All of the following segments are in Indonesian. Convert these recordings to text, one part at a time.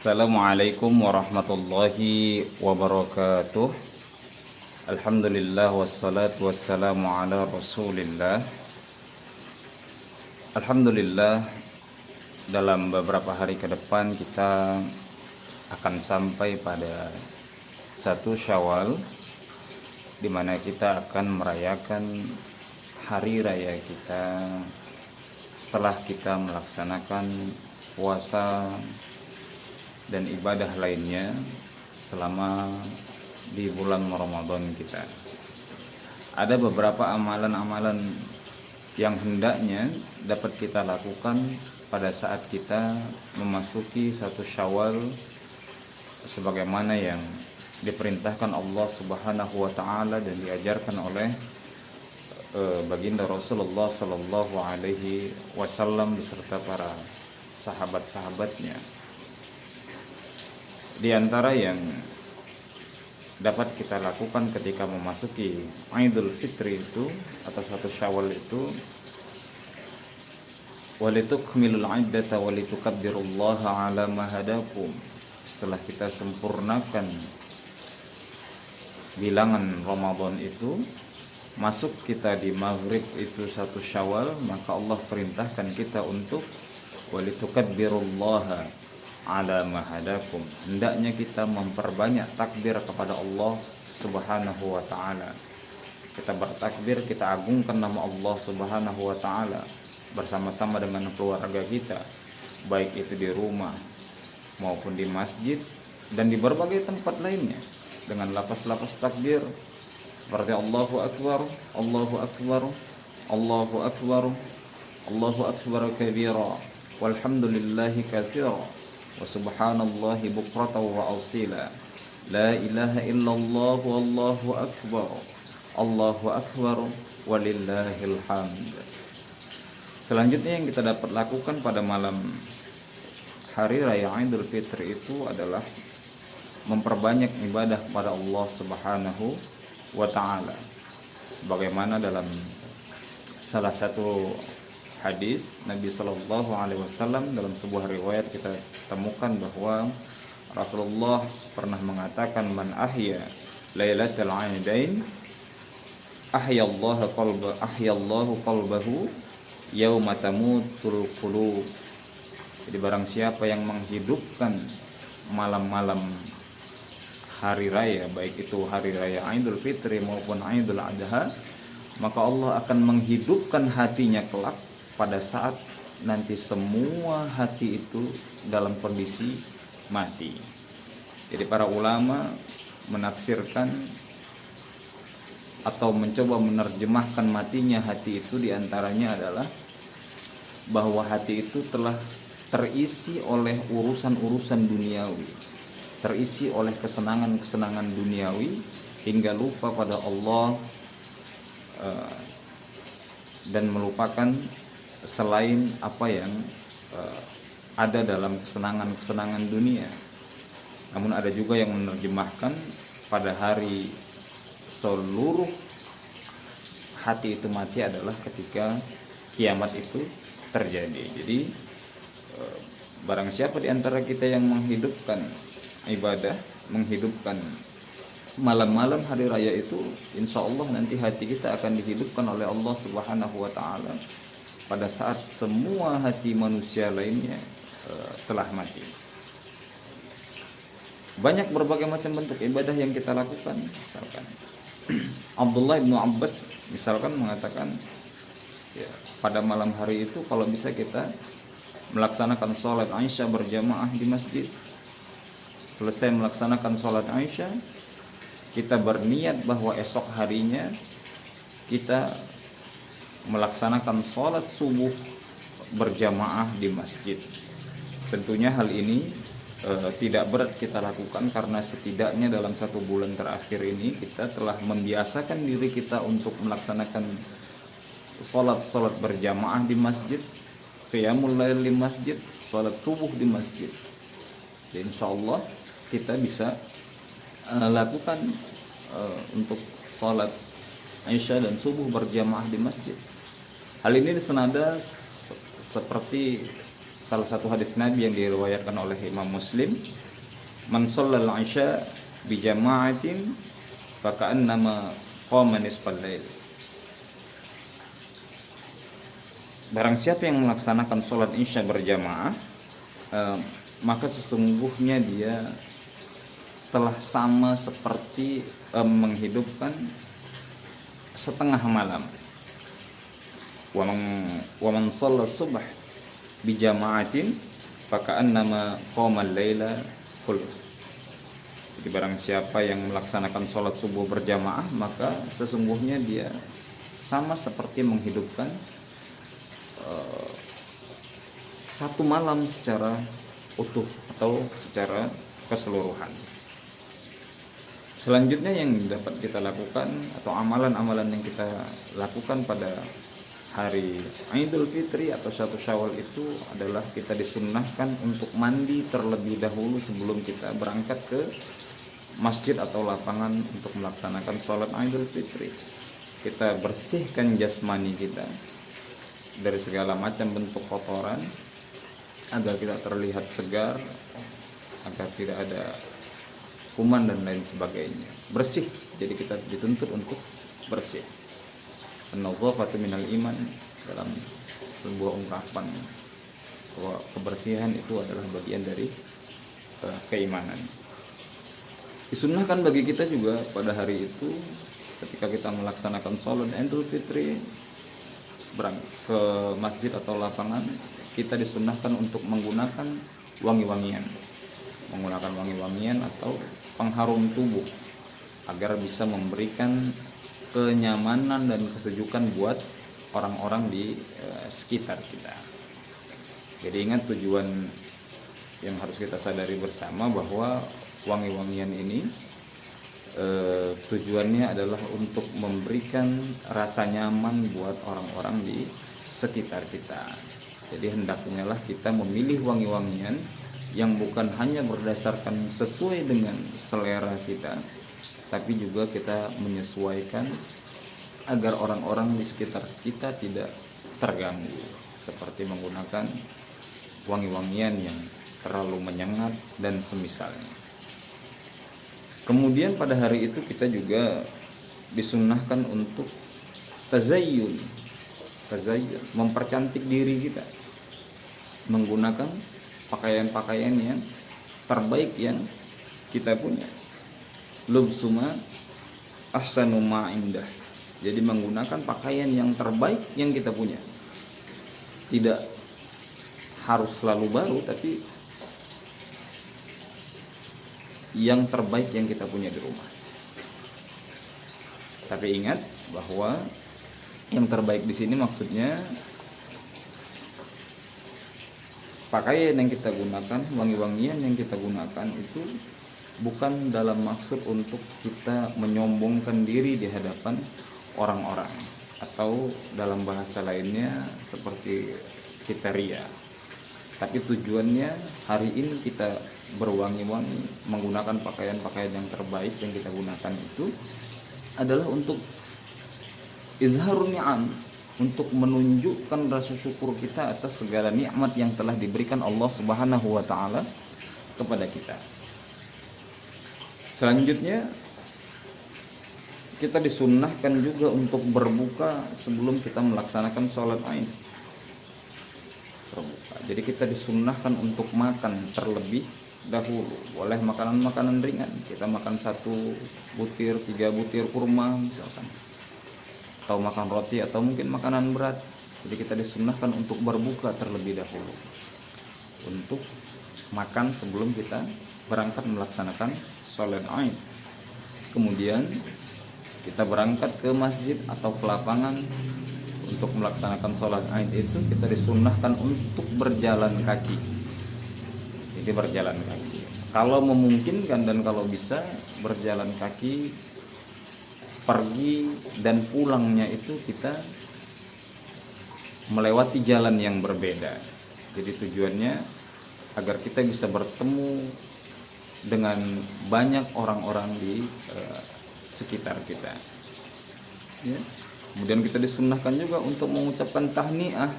Assalamualaikum warahmatullahi wabarakatuh. Alhamdulillah wassalatu wassalamu ala Rasulillah. Alhamdulillah, dalam beberapa hari ke depan kita akan sampai pada 1 Syawal, di mana kita akan merayakan hari raya kita setelah kita melaksanakan puasa dan ibadah lainnya selama di bulan Ramadan kita. Ada beberapa amalan-amalan yang hendaknya dapat kita lakukan pada saat kita memasuki 1 Syawal sebagaimana yang diperintahkan Allah Subhanahu wa taala dan diajarkan oleh baginda Rasulullah sallallahu alaihi wasallam beserta para sahabat-sahabatnya. Di antara yang dapat kita lakukan ketika memasuki Idul Fitri itu atau 1 Syawal itu, walitukmilul iddata walitukabbirullaha ala ma hadakum. Setelah kita sempurnakan bilangan Ramadan itu, masuk kita di maghrib itu 1 Syawal, maka Allah perintahkan kita untuk walitukabbirullaha ala mahadakum. Hendaknya kita memperbanyak takbir kepada Allah Subhanahu wa taala. Kita bertakbir, kita agungkan nama Allah Subhanahu wa taala bersama-sama dengan keluarga kita, baik itu di rumah maupun di masjid dan di berbagai tempat lainnya, dengan lafaz-lafaz takbir seperti Allahu akbar, Allahu akbar, Allahu akbar, Allahu akbar kabira, walhamdulillahi katsira, wa subhanallahi bukratan wa asila, la ilaha illallah wallahu akbar, Allahu akbar walillahil hamd. Selanjutnya yang kita dapat lakukan pada malam hari raya Idul Fitri itu adalah memperbanyak ibadah kepada Allah Subhanahu wa taala. Sebagaimana dalam salah satu hadis Nabi sallallahu alaihi wasallam, dalam sebuah riwayat kita temukan bahwa Rasulullah pernah mengatakan, man ahya lailatal aidain ahyallahu qalbahu yauma tamutul qulub. Jadi barang siapa yang menghidupkan malam-malam hari raya, baik itu hari raya Idul Fitri maupun Idul Adha, maka Allah akan menghidupkan hatinya kelak pada saat nanti semua hati itu dalam kondisi mati. Jadi para ulama menafsirkan atau mencoba menerjemahkan matinya hati itu diantaranya adalah bahwa hati itu telah terisi oleh urusan-urusan duniawi, terisi oleh kesenangan-kesenangan duniawi hingga lupa pada Allah dan melupakan selain apa yang ada dalam kesenangan-kesenangan dunia. Namun ada juga yang menerjemahkan pada hari seluruh hati itu mati adalah ketika kiamat itu terjadi. Jadi barang siapa di antara kita yang menghidupkan ibadah, menghidupkan malam-malam hari raya itu, insya Allah nanti hati kita akan dihidupkan oleh Allah Subhanahu wa ta'ala pada saat semua hati manusia lainnya telah mati. Banyak berbagai macam bentuk ibadah yang kita lakukan. Misalkan Abdullah bin Abbas misalkan mengatakan, ya, pada malam hari itu kalau bisa kita melaksanakan sholat Aisyah berjamaah di masjid. Selesai melaksanakan sholat Aisyah, kita berniat bahwa esok harinya kita melaksanakan sholat subuh berjamaah di masjid. Tentunya hal ini tidak berat kita lakukan, karena setidaknya dalam 1 bulan terakhir ini kita telah membiasakan diri kita untuk melaksanakan sholat berjamaah di masjid, qiyamul lail di masjid, sholat subuh di masjid. Dan insya Allah kita bisa lakukan untuk sholat Aisyah dan subuh berjamaah di masjid. Hal ini senada seperti salah satu hadis Nabi yang diriwayatkan oleh Imam Muslim, man shallal isya bi jama'atin fa ka'annama qama nisfal lail. Barang siapa yang melaksanakan sholat isya berjamaah, maka sesungguhnya dia telah sama seperti menghidupkan setengah malam. Wa man shalla subh bi jama'atin fa ka'annama qama al-laila kullu. Jadi barang siapa yang melaksanakan sholat subuh berjamaah, maka sesungguhnya dia sama seperti menghidupkan satu malam secara utuh atau secara keseluruhan. Selanjutnya yang dapat kita lakukan atau amalan-amalan yang kita lakukan pada hari Idul Fitri atau 1 Syawal itu adalah kita disunnahkan untuk mandi terlebih dahulu sebelum kita berangkat ke masjid atau lapangan untuk melaksanakan sholat Idul Fitri. Kita bersihkan jasmani kita dari segala macam bentuk kotoran agar kita terlihat segar, agar tidak ada kuman dan lain sebagainya. Bersih, jadi kita dituntut untuk bersih. An-nazafatu minal iman, dalam sebuah ungkapan bahwa kebersihan itu adalah bagian dari keimanan. Disunnahkan bagi kita juga pada hari itu ketika kita melaksanakan sholat Idul Fitri berangkat ke masjid atau lapangan, kita disunnahkan untuk menggunakan wangi-wangian atau pengharum tubuh agar bisa memberikan kenyamanan dan kesejukan buat orang-orang di sekitar kita. Jadi ingat tujuan yang harus kita sadari bersama bahwa wangi-wangian ini tujuannya adalah untuk memberikan rasa nyaman buat orang-orang di sekitar kita. Jadi hendaknya lah kita memilih wangi-wangian yang bukan hanya berdasarkan sesuai dengan selera kita, tapi juga kita menyesuaikan agar orang-orang di sekitar kita tidak terganggu, seperti menggunakan wangi-wangian yang terlalu menyengat dan semisalnya. Kemudian pada hari itu kita juga disunnahkan untuk tazayyun, mempercantik diri kita menggunakan pakaian-pakaian yang terbaik yang kita punya. Lubsuma ahsanu ma indah. Jadi menggunakan pakaian yang terbaik yang kita punya. Tidak harus selalu baru, tapi yang terbaik yang kita punya di rumah. Tapi ingat bahwa yang terbaik di sini maksudnya pakaian yang kita gunakan, wangi-wangian yang kita gunakan itu bukan dalam maksud untuk kita menyombongkan diri di hadapan orang-orang, atau dalam bahasa lainnya seperti kita ria. Tapi tujuannya hari ini kita berwangi-wangi, menggunakan pakaian-pakaian yang terbaik yang kita gunakan itu adalah untuk izharun ni'am, untuk menunjukkan rasa syukur kita atas segala nikmat yang telah diberikan Allah Subhanahu wa taala kepada kita. Selanjutnya kita disunnahkan juga untuk berbuka sebelum kita melaksanakan sholat Id. Berbuka. Jadi kita disunnahkan untuk makan terlebih dahulu. Boleh makanan-makanan ringan. Kita makan 1 butir, 3 butir kurma misalkan, atau makan roti, atau mungkin makanan berat. Jadi kita disunnahkan untuk berbuka terlebih dahulu, untuk makan sebelum kita berangkat melaksanakan sholat Id. Kemudian kita berangkat ke masjid atau ke lapangan untuk melaksanakan sholat Id itu kita disunnahkan untuk berjalan kaki. Jadi berjalan kaki, kalau memungkinkan dan kalau bisa berjalan kaki. Pergi dan pulangnya itu kita melewati jalan yang berbeda. Jadi tujuannya agar kita bisa bertemu dengan banyak orang-orang di sekitar kita. Ya. Kemudian kita disunnahkan juga untuk mengucapkan tahniah,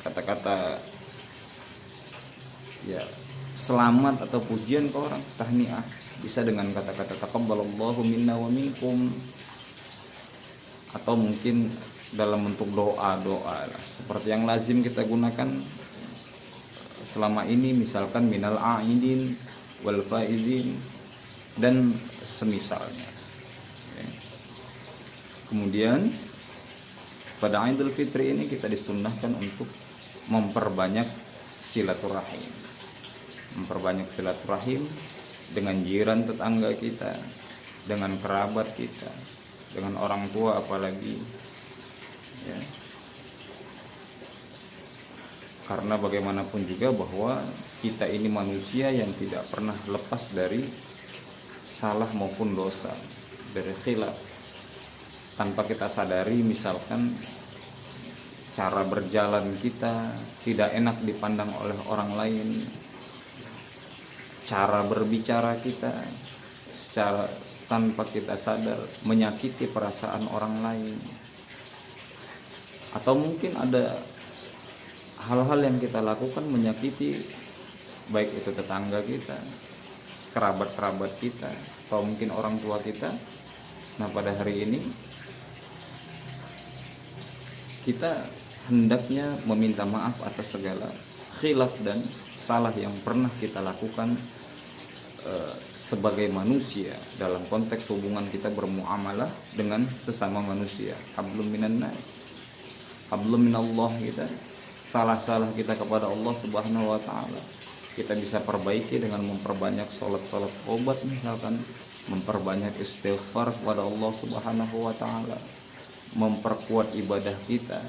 kata-kata ya selamat atau pujian ke orang, tahniah, bisa dengan kata-kata taqabbalallahu minna wa minkum, atau mungkin dalam bentuk doa lah, seperti yang lazim kita gunakan selama ini, misalkan minal aidin wal faizin dan semisalnya. Kemudian pada Idul Fitri ini kita disunnahkan untuk memperbanyak silaturahim. Memperbanyak silaturahim dengan jiran tetangga kita, dengan kerabat kita, dengan orang tua apalagi, ya. Karena bagaimanapun juga bahwa kita ini manusia yang tidak pernah lepas dari salah maupun dosa, dari khilaf. Tanpa kita sadari, misalkan cara berjalan kita tidak enak dipandang oleh orang lain, cara berbicara kita secara tanpa kita sadar menyakiti perasaan orang lain, atau mungkin ada hal-hal yang kita lakukan menyakiti baik itu tetangga kita, kerabat-kerabat kita, atau mungkin orang tua kita. Nah, pada hari ini kita hendaknya meminta maaf atas segala khilaf dan salah yang pernah kita lakukan sebagai manusia dalam konteks hubungan kita bermuamalah dengan sesama manusia. Hablum minan nas, hablum minallah, kita salah-salah kita kepada Allah Subhanahu wa taala kita bisa perbaiki dengan memperbanyak salat-salat obat, misalkan memperbanyak istighfar kepada Allah Subhanahu wa taala, memperkuat ibadah kita,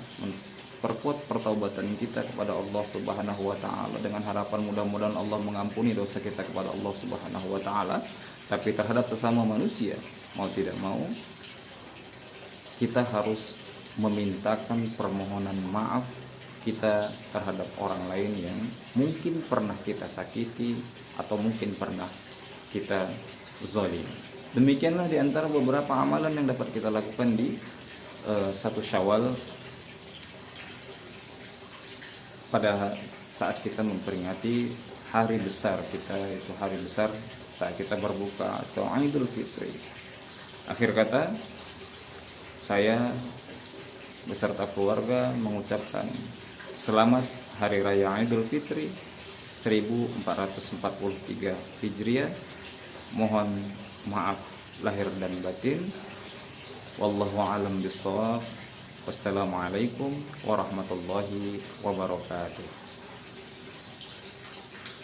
perkuat pertaubatan kita kepada Allah Subhanahu wa taala dengan harapan mudah-mudahan Allah mengampuni dosa kita kepada Allah Subhanahu wa taala. Tapi terhadap sesama manusia, mau tidak mau kita harus memintakan permohonan maaf kita terhadap orang lain yang mungkin pernah kita sakiti atau mungkin pernah kita zalim. Demikianlah diantara beberapa amalan yang dapat kita lakukan di 1 Syawal pada saat kita memperingati hari besar kita, itu hari besar saat kita berbuka atau Idul Fitri. Akhir kata, saya beserta keluarga mengucapkan selamat Hari Raya Idul Fitri 1443 Hijriah. Mohon maaf lahir dan batin. Wallahu a'lam bishawab. Wassalamualaikum warahmatullahi wabarakatuh.